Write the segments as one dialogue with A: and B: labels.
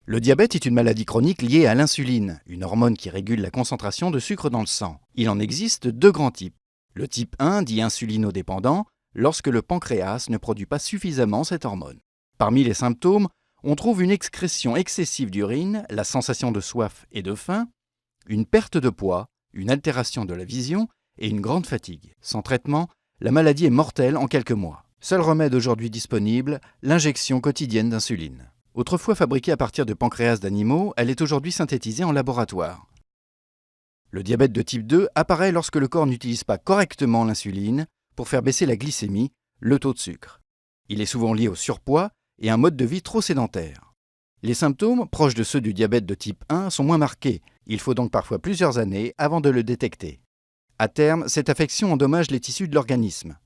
A: Le diabète est une maladie chronique liée à l'insuline, une hormone qui régule la concentration de sucre dans le sang. Il en existe deux grands types. Le type 1 dit insulinodépendant, lorsque le pancréas ne produit pas suffisamment cette hormone. Parmi les symptômes, on trouve une excrétion excessive d'urine, la sensation de soif et de faim, une perte de poids, une altération de la vision et une grande fatigue. Sans traitement, la maladie est mortelle en quelques mois. Seul remède aujourd'hui disponible, l'injection quotidienne d'insuline. Autrefois fabriquée à partir de pancréas d'animaux, elle est aujourd'hui synthétisée en laboratoire. Le diabète de type 2 apparaît lorsque le corps n'utilise pas correctement l'insuline pour faire baisser la glycémie, le taux de sucre. Il est souvent lié au surpoids et à un mode de vie trop sédentaire. Les symptômes, proches de ceux du diabète de type 1, sont moins marqués. Il faut donc parfois plusieurs années avant de le détecter. À terme, cette affection endommage les tissus de l'organisme.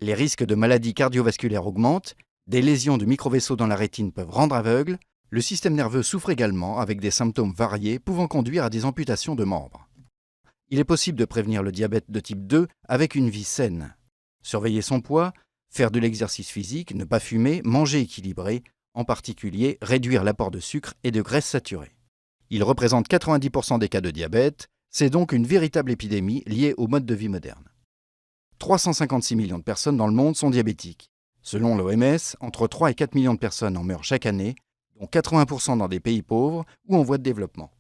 A: Les risques de maladies cardiovasculaires augmentent, des lésions de microvaisseaux dans la rétine peuvent rendre aveugle, le système nerveux souffre également avec des symptômes variés pouvant conduire à des amputations de membres. Il est possible de prévenir le diabète de type 2 avec une vie saine. Surveiller son poids, faire de l'exercice physique, ne pas fumer, manger équilibré, en particulier réduire l'apport de sucre et de graisses saturées. Il représente 90% des cas de diabète, c'est donc une véritable épidémie liée au mode de vie moderne. 356 millions de personnes dans le monde sont diabétiques. Selon l'OMS, entre 3 et 4 millions de personnes en meurent chaque année, dont 80% dans des pays pauvres ou en voie de développement.